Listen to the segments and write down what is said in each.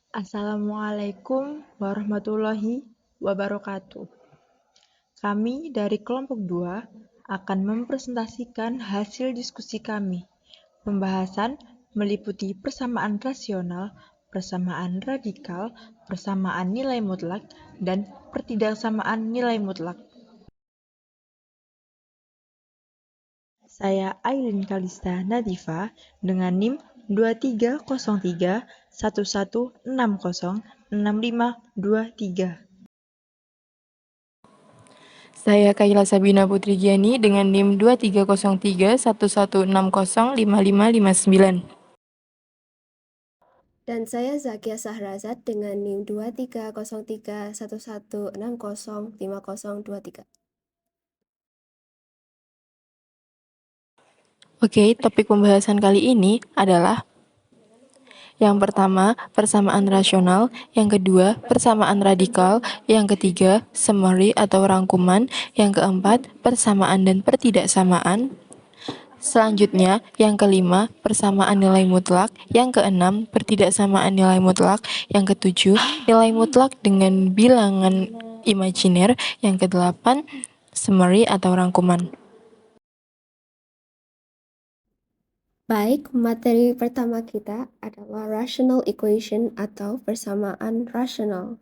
Assalamualaikum warahmatullahi wabarakatuh. Kami dari kelompok 2 akan mempresentasikan hasil diskusi kami. Pembahasan meliputi persamaan rasional, persamaan radikal, persamaan nilai mutlak, dan pertidaksamaan nilai mutlak. Saya Ailin Kalista Nadifa dengan NIM 230311606523. Saya Kaila Sabina Putri Giani dengan NIM 230311605559. Dan saya Zakia Sahrazad dengan NIM 230311605023. Oke, topik pembahasan kali ini adalah yang pertama, persamaan rasional, yang kedua, persamaan radikal, yang ketiga, summary atau rangkuman, yang keempat, persamaan dan pertidaksamaan. Selanjutnya, yang kelima, persamaan nilai mutlak, yang keenam, pertidaksamaan nilai mutlak, yang ketujuh, nilai mutlak dengan bilangan imajiner, yang kedelapan, summary atau rangkuman. Baik, materi pertama kita adalah rational equation atau persamaan rasional.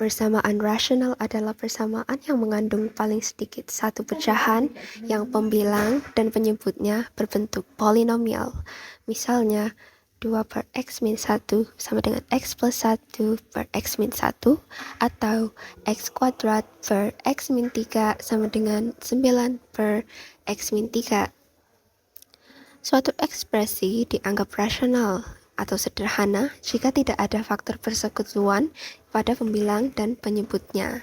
Persamaan rasional adalah persamaan yang mengandung paling sedikit satu pecahan yang pembilang dan penyebutnya berbentuk polinomial. Misalnya, 2 per x min 1 sama dengan x plus 1 per x min 1 atau x kuadrat per x min 3 sama dengan 9 per x min 3. Suatu ekspresi dianggap rasional atau sederhana jika tidak ada faktor persekutuan pada pembilang dan penyebutnya.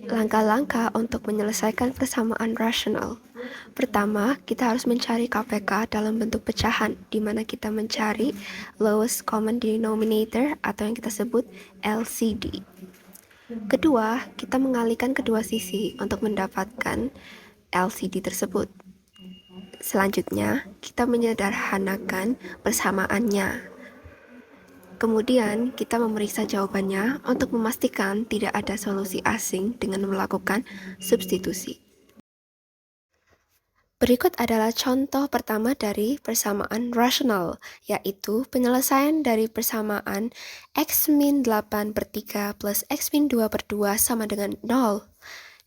Langkah-langkah untuk menyelesaikan persamaan rasional. Pertama, kita harus mencari KPK dalam bentuk pecahan, di mana kita mencari lowest common denominator atau yang kita sebut LCD. Kedua, kita mengalihkan kedua sisi untuk mendapatkan LCD tersebut. Selanjutnya, kita menyederhanakan persamaannya. Kemudian, kita memeriksa jawabannya untuk memastikan tidak ada solusi asing dengan melakukan substitusi. Berikut adalah contoh pertama dari persamaan rasional, yaitu penyelesaian dari persamaan x min 8 per 3 plus x min 2 per 2 sama dengan 0,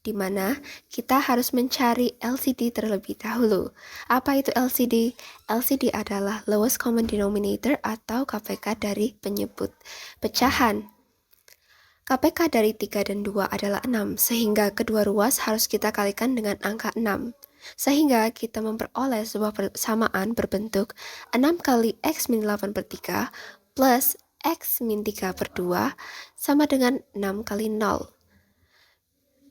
di mana kita harus mencari LCD terlebih dahulu. Apa itu LCD? LCD adalah lowest common denominator atau KPK dari penyebut pecahan. KPK dari 3 dan 2 adalah 6, sehingga kedua ruas harus kita kalikan dengan angka 6. Sehingga kita memperoleh sebuah persamaan berbentuk 6 kali x min 8 per 3 plus x min 3 per 2 sama dengan 6 kali 0.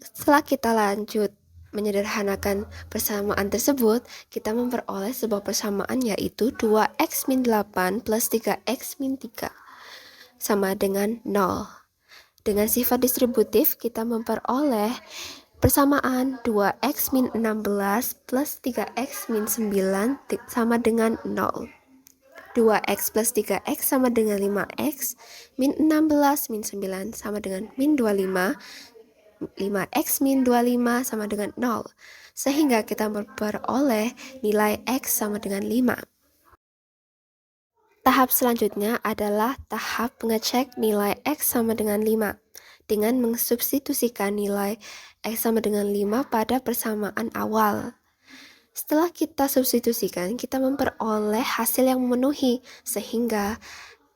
Setelah kita lanjut menyederhanakan persamaan tersebut, kita memperoleh sebuah persamaan yaitu 2x min 8 plus 3x min 3 sama dengan 0. Dengan sifat distributif, kita memperoleh persamaan 2x min 16 plus 3x min 9 sama dengan 0. 2x plus 3x sama dengan 5x, min 16 min 9 sama dengan min 25, 5x min 25 sama dengan 0, sehingga kita memperoleh nilai x sama dengan 5. Tahap selanjutnya adalah tahap mengecek nilai x sama dengan 5, dengan mensubstitusikan nilai x sama dengan 5 pada persamaan awal. Setelah kita substitusikan, kita memperoleh hasil yang memenuhi, sehingga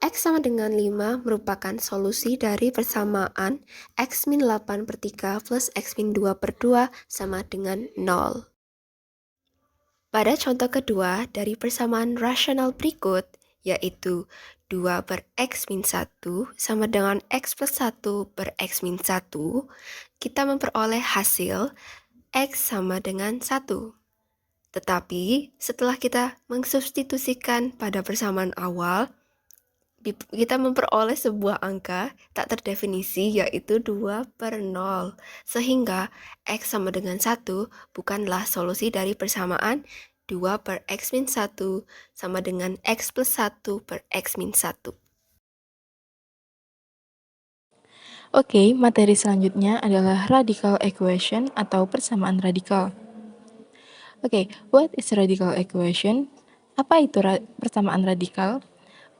x sama dengan 5 merupakan solusi dari persamaan x min 8 per 3 plus x min 2 per 2 sama dengan 0. Pada contoh kedua dari persamaan rasional berikut, yaitu 2 per x min 1 sama dengan x plus 1 per x min 1, kita memperoleh hasil x sama dengan 1. Tetapi setelah kita mensubstitusikan pada persamaan awal, kita memperoleh sebuah angka tak terdefinisi yaitu 2 per 0, sehingga x sama dengan 1 bukanlah solusi dari persamaan 2 per X min 1 sama dengan X plus 1 per X min 1. Oke, materi selanjutnya adalah radical equation atau persamaan radikal. Oke, what is radical equation? Apa itu persamaan radikal?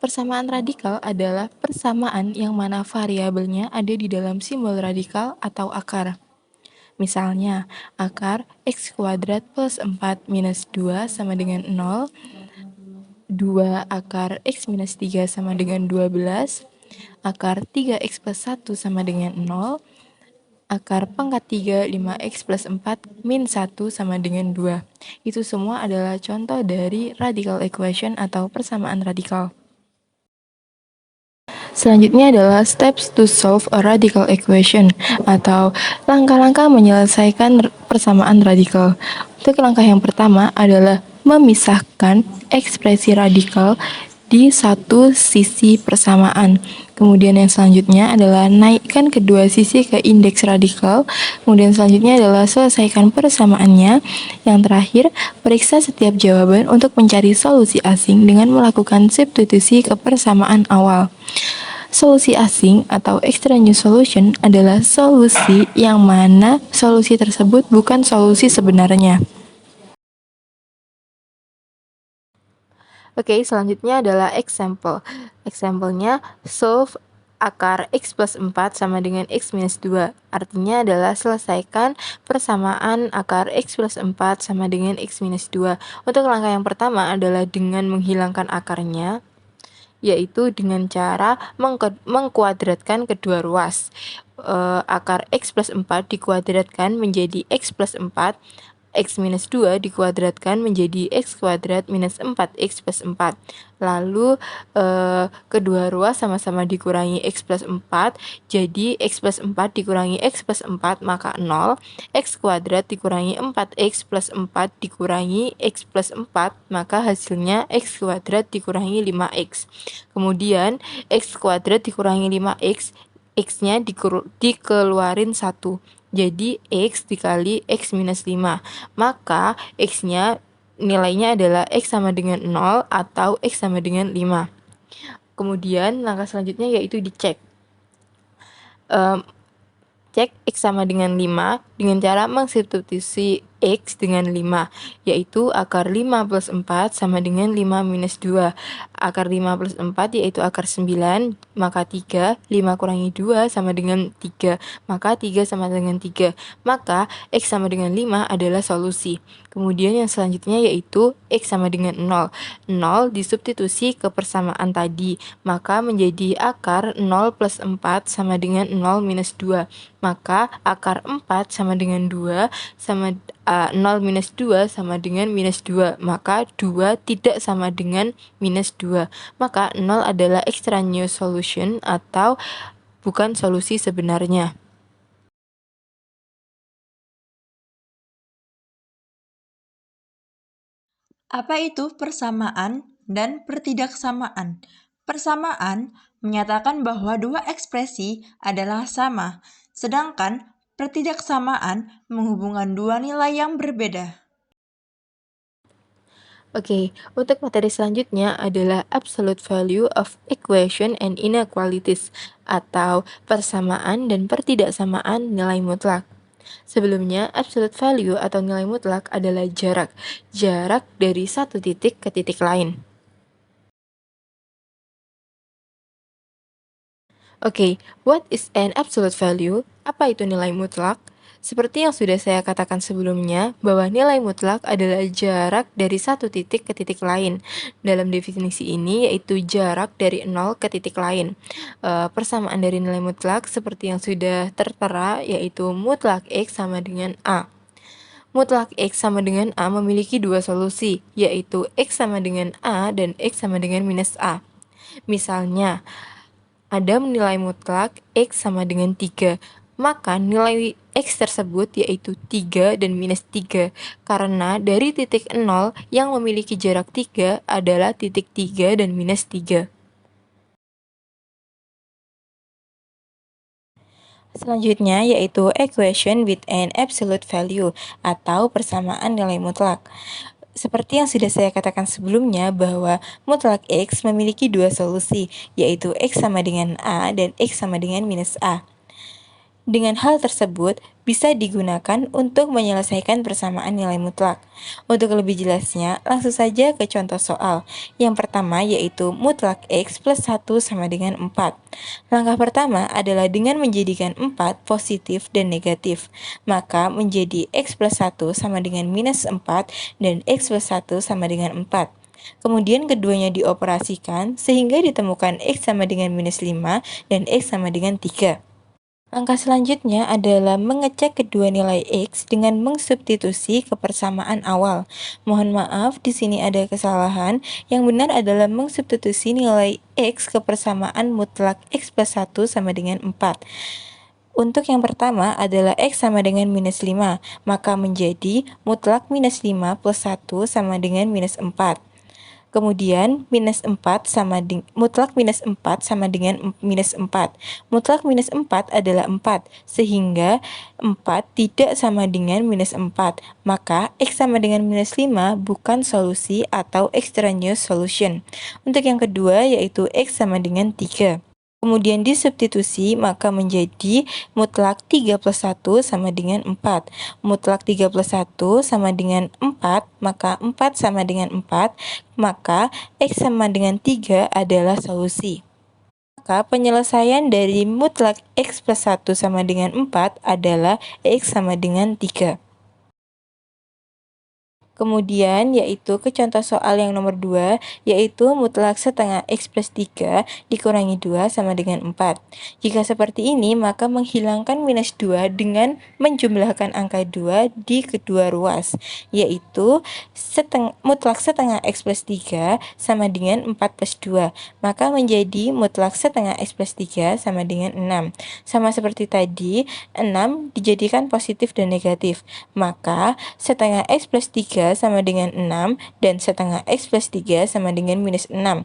Persamaan radikal adalah persamaan yang mana variabelnya ada di dalam simbol radikal atau akar. Misalnya, akar x kuadrat plus 4 minus 2 sama dengan 0, 2 akar x minus 3 sama dengan 12, akar 3x plus 1 sama dengan 0, akar pangkat 3 5x plus 4 min 1 sama dengan 2. Itu semua adalah contoh dari radical equation atau persamaan radikal. Selanjutnya adalah steps to solve a radical equation atau langkah-langkah menyelesaikan persamaan radikal. Untuk langkah yang pertama adalah memisahkan ekspresi radikal di satu sisi persamaan. Kemudian yang selanjutnya adalah naikkan kedua sisi ke indeks radikal. Kemudian selanjutnya adalah selesaikan persamaannya. Yang terakhir, periksa setiap jawaban untuk mencari solusi asing dengan melakukan substitusi ke persamaan awal. Solusi asing atau extraneous solution adalah solusi yang mana solusi tersebut bukan solusi sebenarnya. Oke, selanjutnya adalah example. Example-nya solve akar x plus 4 sama dengan x minus 2. Artinya adalah selesaikan persamaan akar x plus 4 sama dengan x minus 2. Untuk langkah yang pertama adalah dengan menghilangkan akarnya, yaitu dengan cara mengkuadratkan kedua ruas. Akar x plus 4 dikuadratkan menjadi x plus 4, x minus 2 dikuadratkan menjadi x kuadrat minus 4x plus 4. Lalu kedua ruas sama-sama dikurangi x plus 4, jadi x plus 4 dikurangi x plus 4 maka 0, x kuadrat dikurangi 4x plus 4 dikurangi x plus 4 maka hasilnya x kuadrat dikurangi 5x. Kemudian x kuadrat dikurangi 5x, x-nya dikeluarin 1. Jadi x dikali x minus 5. Maka x-nya nilainya adalah x sama dengan 0 atau x sama dengan 5. Kemudian langkah selanjutnya yaitu dicek. Cek x sama dengan 5 dengan cara mensubstitusi x dengan 5, yaitu akar 5 plus 4 sama dengan 5 minus 2. Akar 5 plus 4 yaitu akar 9, maka 3, 5 kurangi 2 sama dengan 3, maka 3 sama dengan 3. Maka x sama dengan 5 adalah solusi. Kemudian yang selanjutnya yaitu x sama dengan 0. 0 disubstitusi ke persamaan tadi, maka menjadi akar 0 plus 4 sama dengan 0 minus 2. Maka akar 4 sama dengan 2 sama 0 minus 2 sama dengan minus 2. Maka 2 tidak sama dengan minus 2. Maka 0 adalah extraneous solution atau bukan solusi sebenarnya. Apa itu persamaan dan pertidaksamaan? Persamaan menyatakan bahwa dua ekspresi adalah sama, sedangkan pertidaksamaan menghubungkan dua nilai yang berbeda. Oke, untuk materi selanjutnya adalah absolute value of equation and inequalities atau persamaan dan pertidaksamaan nilai mutlak. Sebelumnya, absolute value atau nilai mutlak adalah jarak dari satu titik ke titik lain. Oke, what is an absolute value? Apa itu nilai mutlak? Seperti yang sudah saya katakan sebelumnya, bahwa nilai mutlak adalah jarak dari satu titik ke titik lain. Dalam definisi ini, yaitu jarak dari 0 ke titik lain. Persamaan dari nilai mutlak seperti yang sudah tertera, yaitu mutlak X sama dengan A. Mutlak X sama dengan A memiliki dua solusi, yaitu X sama dengan A dan X sama dengan minus A. Misalnya, ada nilai mutlak X sama dengan 3, maka nilai X tersebut yaitu 3 dan minus 3, karena dari titik 0 yang memiliki jarak 3 adalah titik 3 dan minus 3. Selanjutnya yaitu equation with an absolute value atau persamaan nilai mutlak. Seperti yang sudah saya katakan sebelumnya bahwa mutlak X memiliki dua solusi, yaitu X sama dengan A dan X sama dengan minus A. Dengan hal tersebut, bisa digunakan untuk menyelesaikan persamaan nilai mutlak. Untuk lebih jelasnya, langsung saja ke contoh soal. Yang pertama yaitu mutlak X plus 1 sama dengan 4. Langkah pertama adalah dengan menjadikan 4 positif dan negatif. Maka menjadi X plus 1 sama dengan minus 4 dan X plus 1 sama dengan 4. Kemudian keduanya dioperasikan sehingga ditemukan X sama dengan minus 5 dan X sama dengan 3. Langkah selanjutnya adalah mengecek kedua nilai X dengan mengsubstitusi ke persamaan awal. Mohon maaf, di sini ada kesalahan. Yang benar adalah mengsubstitusi nilai X ke persamaan mutlak X plus 1 sama dengan 4. Untuk yang pertama adalah X sama dengan minus 5, maka menjadi mutlak minus 5 plus 1 sama dengan minus 4. Kemudian mutlak minus 4 sama dengan minus 4. Mutlak minus 4 adalah 4, sehingga 4 tidak sama dengan minus 4. Maka X sama dengan minus 5 bukan solusi atau extraneous solution. Untuk yang kedua yaitu X sama dengan 3. Kemudian disubstitusi maka menjadi mutlak 3 plus 1 sama dengan 4. Mutlak 3 plus 1 sama dengan 4, maka 4 sama dengan 4, maka X sama dengan 3 adalah solusi. Maka penyelesaian dari mutlak X plus 1 sama dengan 4 adalah X sama dengan 3. Kemudian yaitu ke contoh soal yang nomor 2, yaitu mutlak setengah X plus 3 dikurangi 2 sama dengan 4. Jika seperti ini, maka menghilangkan minus 2 dengan menjumlahkan angka 2 di kedua ruas, yaitu mutlak setengah X plus 3 sama dengan 4 plus 2. Maka menjadi mutlak setengah X plus 3 sama dengan 6. Sama seperti tadi, 6 dijadikan positif dan negatif. Maka setengah X plus 3 sama dengan 6 dan setengah X plus 3 sama dengan minus 6.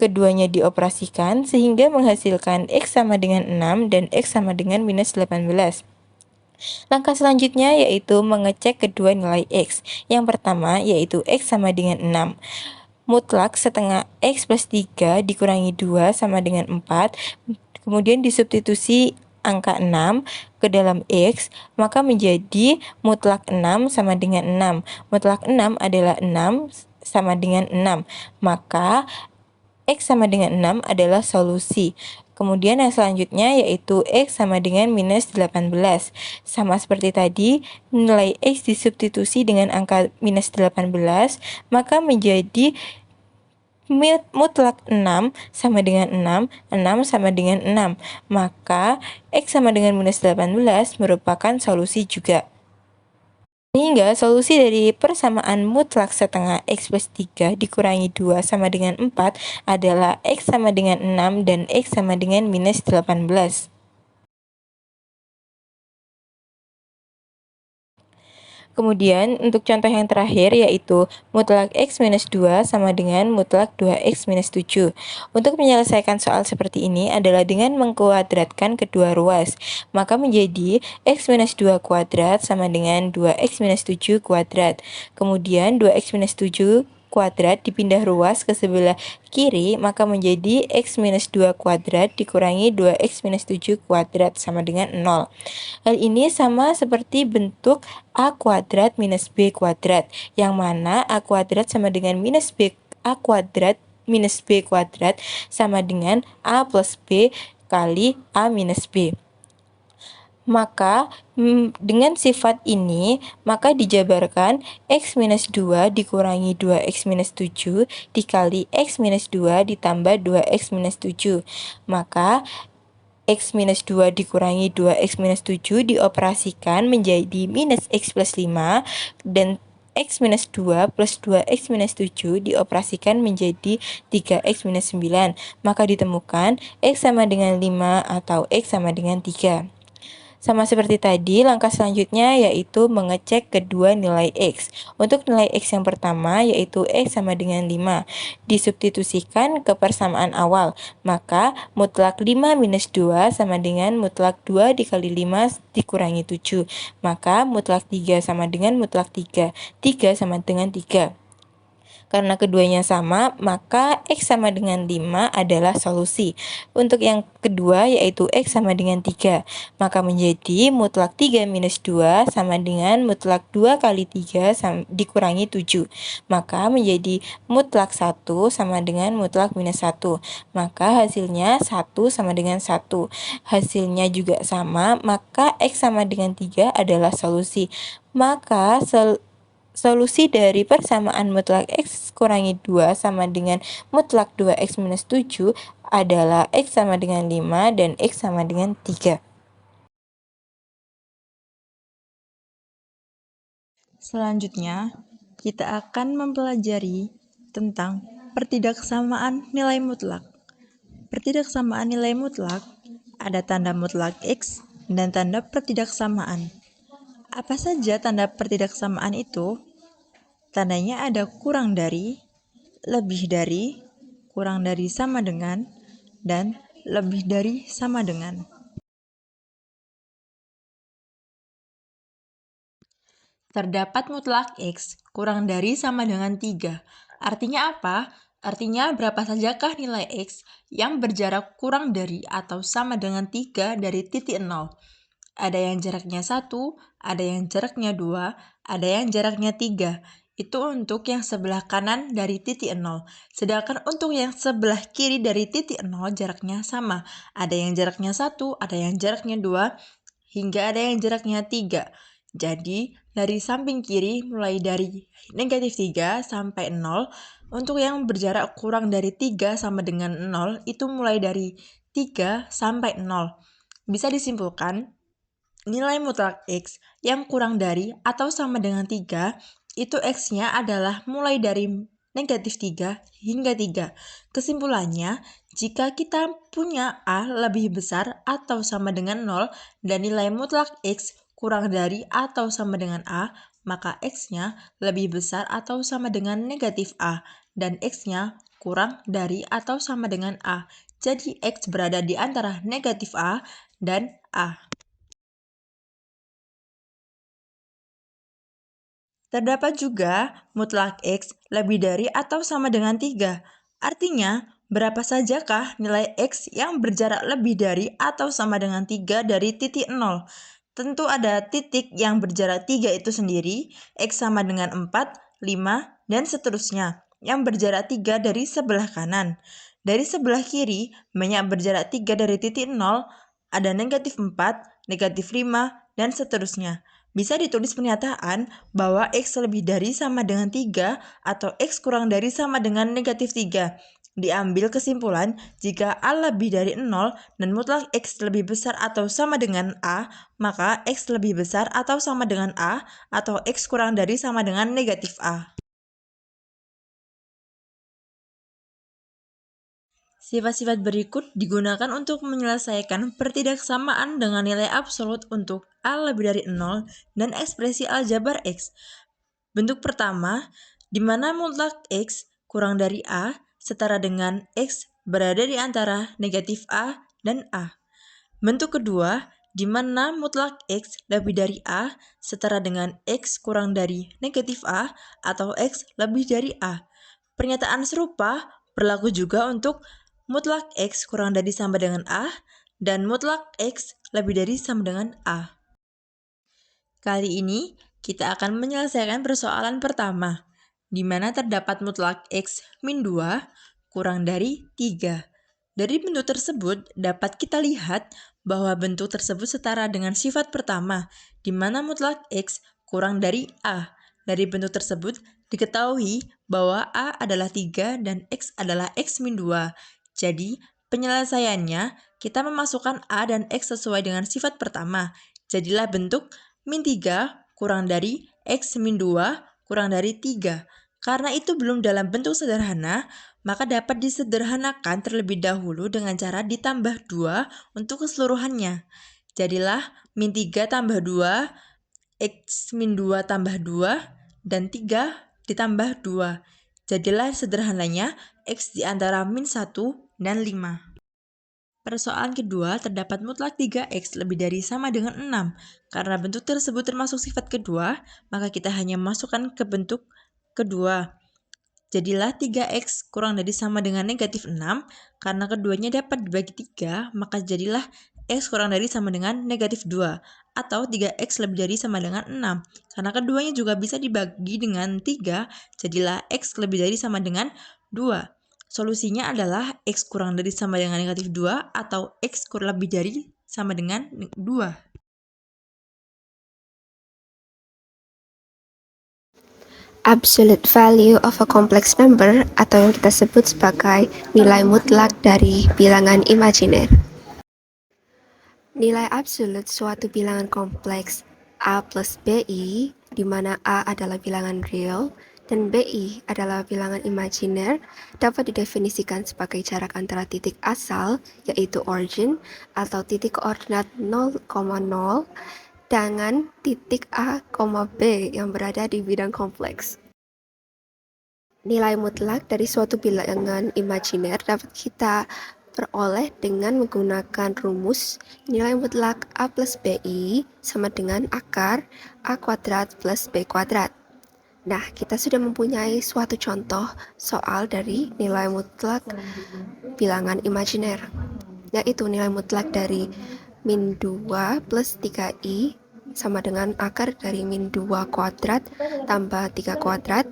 Keduanya dioperasikan sehingga menghasilkan X sama dengan 6 dan X sama dengan minus 18. Langkah selanjutnya yaitu mengecek kedua nilai X. Yang pertama yaitu X sama dengan 6. Mutlak setengah X plus 3 dikurangi 2 sama dengan 4. Kemudian disubstitusi angka 6 ke dalam X, maka menjadi mutlak 6 sama dengan 6. Mutlak 6 adalah 6 sama dengan 6. Maka X sama dengan 6 adalah solusi. Kemudian yang selanjutnya yaitu X sama dengan minus 18. Sama seperti tadi, nilai X disubstitusi dengan angka minus 18, maka menjadi mutlak 6 sama dengan 6, 6 sama dengan 6. Maka X sama dengan minus 18 merupakan solusi juga. Sehingga solusi dari persamaan mutlak setengah X plus 3 dikurangi 2 sama dengan 4 adalah X sama dengan 6 dan X sama dengan minus 18. Kemudian untuk contoh yang terakhir yaitu mutlak X minus 2 sama dengan mutlak 2X minus 7. Untuk menyelesaikan soal seperti ini adalah dengan mengkuadratkan kedua ruas. Maka menjadi X minus 2 kuadrat sama dengan 2X minus 7 kuadrat. Kemudian 2X minus 7 kuadrat dipindah ruas ke sebelah kiri, maka menjadi X minus 2 kuadrat dikurangi 2X minus 7 kuadrat sama dengan 0. Hal ini sama seperti bentuk A kuadrat minus B kuadrat, yang mana A kuadrat sama dengan minus B A kuadrat minus B kuadrat sama dengan A plus B kali A minus B. Maka dengan sifat ini, maka dijabarkan X minus 2 dikurangi 2X minus 7 dikali X minus 2 ditambah 2X minus 7. Maka X minus 2 dikurangi 2X minus 7 dioperasikan menjadi minus X plus 5 dan X minus 2 plus 2X minus 7 dioperasikan menjadi 3X minus 9. Maka ditemukan X sama dengan 5 atau X sama dengan 3. Sama seperti tadi, langkah selanjutnya yaitu mengecek kedua nilai X. Untuk nilai X yang pertama yaitu X sama dengan 5. Disubstitusikan ke persamaan awal. Maka mutlak 5 minus 2 sama dengan mutlak 2 dikali 5 dikurangi 7. Maka mutlak 3 sama dengan mutlak 3. 3 sama dengan 3. Karena keduanya sama, maka X sama dengan 5 adalah solusi. Untuk yang kedua yaitu X sama dengan 3, maka menjadi mutlak 3 minus 2 sama dengan mutlak 2 kali 3 dikurangi 7. Maka menjadi mutlak 1 sama dengan mutlak minus 1. Maka hasilnya 1 sama dengan 1. Hasilnya juga sama, maka X sama dengan 3 adalah solusi. Maka solusi dari persamaan mutlak X kurangi 2 sama dengan mutlak 2X minus 7 adalah X sama dengan 5 dan X sama dengan 3. Selanjutnya, kita akan mempelajari tentang pertidaksamaan nilai mutlak. Pertidaksamaan nilai mutlak ada tanda mutlak X dan tanda pertidaksamaan. Apa saja tanda pertidaksamaan itu? Tandanya ada kurang dari, lebih dari, kurang dari sama dengan, dan lebih dari sama dengan. Terdapat mutlak X kurang dari sama dengan 3. Artinya apa? Artinya berapa sajakah nilai X yang berjarak kurang dari atau sama dengan 3 dari titik 0. Ada yang jaraknya 1, ada yang jaraknya 2, ada yang jaraknya 3. Itu untuk yang sebelah kanan dari titik 0. Sedangkan untuk yang sebelah kiri dari titik 0 jaraknya sama. Ada yang jaraknya 1, ada yang jaraknya 2, hingga ada yang jaraknya 3. Jadi, dari samping kiri mulai dari negatif 3 sampai 0. Untuk yang berjarak kurang dari 3 sama dengan 0, itu mulai dari 3 sampai 0. Bisa disimpulkan, nilai mutlak X yang kurang dari atau sama dengan 3, itu X-nya adalah mulai dari negatif 3 hingga 3. Kesimpulannya, jika kita punya A lebih besar atau sama dengan 0 dan nilai mutlak X kurang dari atau sama dengan A, maka X-nya lebih besar atau sama dengan negatif A, dan X-nya kurang dari atau sama dengan A. Jadi X berada di antara negatif A dan A. Terdapat juga mutlak X lebih dari atau sama dengan 3. Artinya, berapa sajakah nilai X yang berjarak lebih dari atau sama dengan 3 dari titik 0? Tentu ada titik yang berjarak 3 itu sendiri, X sama dengan 4, 5, dan seterusnya, yang berjarak 3 dari sebelah kanan. Dari sebelah kiri, banyak berjarak 3 dari titik 0, ada negatif 4, negatif 5, dan seterusnya. Bisa ditulis pernyataan bahwa X lebih dari sama dengan 3 atau X kurang dari sama dengan negatif 3. Diambil kesimpulan, jika A lebih dari 0 dan mutlak X lebih besar atau sama dengan A, maka X lebih besar atau sama dengan A atau X kurang dari sama dengan negatif A. Sifat-sifat berikut digunakan untuk menyelesaikan pertidaksamaan dengan nilai absolut untuk A lebih dari 0 dan ekspresi aljabar X. Bentuk pertama, di mana mutlak X kurang dari A setara dengan X berada di antara negatif A dan A. Bentuk kedua, di mana mutlak X lebih dari A setara dengan X kurang dari negatif A atau X lebih dari A. Pernyataan serupa berlaku juga untuk mutlak X kurang dari sama dengan A dan mutlak X lebih dari sama dengan A. Kali ini kita akan menyelesaikan persoalan pertama, di mana terdapat mutlak X min 2 kurang dari 3. Dari bentuk tersebut dapat kita lihat bahwa bentuk tersebut setara dengan sifat pertama, di mana mutlak X kurang dari A. Dari bentuk tersebut diketahui bahwa A adalah 3 dan X adalah X min 2. Jadi, penyelesaiannya kita memasukkan A dan X sesuai dengan sifat pertama. Jadilah bentuk min 3 kurang dari X min 2 kurang dari 3. Karena itu belum dalam bentuk sederhana, maka dapat disederhanakan terlebih dahulu dengan cara ditambah 2 untuk keseluruhannya. Jadilah min 3 tambah 2, X min 2 tambah 2, dan 3 ditambah 2. Jadilah sederhananya X di antara min 1 dan 5. Persoalan kedua, terdapat mutlak 3X lebih dari sama dengan 6. Karena bentuk tersebut termasuk sifat kedua, maka kita hanya masukkan ke bentuk kedua. jadilah 3x kurang dari sama dengan negatif 6. Karena keduanya dapat dibagi 3, maka jadilah x kurang dari sama dengan negatif 2. Atau 3x lebih dari sama dengan 6. Karena keduanya juga bisa dibagi dengan 3, jadilah x lebih dari sama dengan 2. Solusinya adalah x kurang dari sama dengan negatif 2 atau x kurang lebih dari sama dengan 2. Absolute value of a complex number atau yang kita sebut sebagai nilai mutlak dari bilangan imajiner. Nilai absolut suatu bilangan kompleks A plus BI, di mana A adalah bilangan real dan BI adalah bilangan imajiner, dapat didefinisikan sebagai jarak antara titik asal, yaitu origin, atau titik koordinat 0,0 dengan titik A, B yang berada di bidang kompleks. Nilai mutlak dari suatu bilangan imajiner dapat kita peroleh dengan menggunakan rumus nilai mutlak A plus BI sama dengan akar A kuadrat plus B kuadrat. Nah, kita sudah mempunyai suatu contoh soal dari nilai mutlak bilangan imajiner, yaitu nilai mutlak dari min 2 plus 3i sama dengan akar dari min 2 kuadrat tambah 3 kuadrat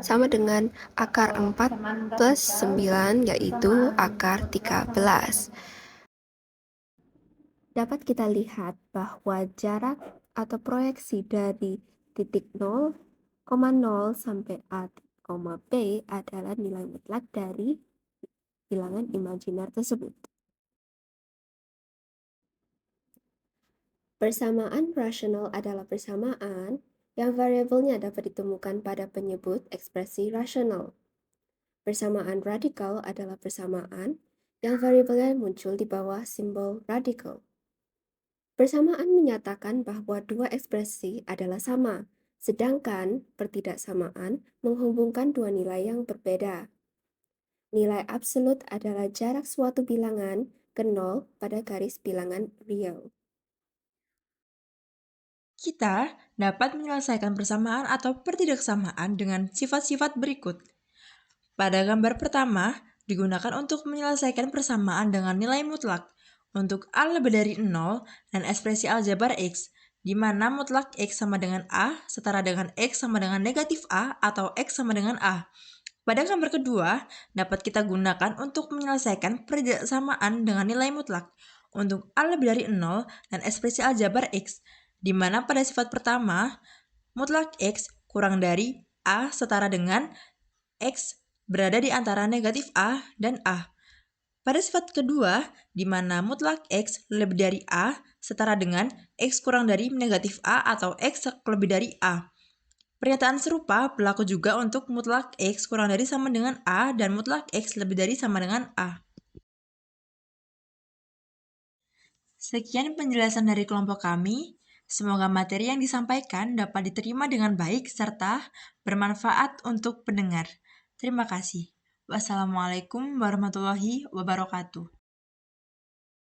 sama dengan akar 4 plus 9, yaitu akar 13. Dapat kita lihat bahwa jarak atau proyeksi dari titik 0,0 sampai A, B adalah nilai mutlak dari bilangan imajiner tersebut. Persamaan rasional adalah persamaan yang variabelnya dapat ditemukan pada penyebut ekspresi rasional. Persamaan radikal adalah persamaan yang variabelnya muncul di bawah simbol radikal. Persamaan menyatakan bahwa dua ekspresi adalah sama, sedangkan pertidaksamaan menghubungkan dua nilai yang berbeda. Nilai absolut adalah jarak suatu bilangan ke nol pada garis bilangan real. Kita dapat menyelesaikan persamaan atau pertidaksamaan dengan sifat-sifat berikut. Pada gambar pertama, digunakan untuk menyelesaikan persamaan dengan nilai mutlak untuk A lebih dari 0 dan ekspresi aljabar X, di mana mutlak X sama dengan A setara dengan X sama dengan negatif A atau X sama dengan A. Pada gambar kedua, dapat kita gunakan untuk menyelesaikan pertidaksamaan dengan nilai mutlak untuk A lebih dari 0 dan ekspresi aljabar X, di mana pada sifat pertama, mutlak X kurang dari A setara dengan X berada di antara negatif A dan A. Pada sifat kedua, di mana mutlak X lebih dari A setara dengan X kurang dari negatif A atau X lebih dari A. Pernyataan serupa berlaku juga untuk mutlak X kurang dari sama dengan A dan mutlak X lebih dari sama dengan A. Sekian penjelasan dari kelompok kami. Semoga materi yang disampaikan dapat diterima dengan baik serta bermanfaat untuk pendengar. Terima kasih. Wassalamualaikum warahmatullahi wabarakatuh.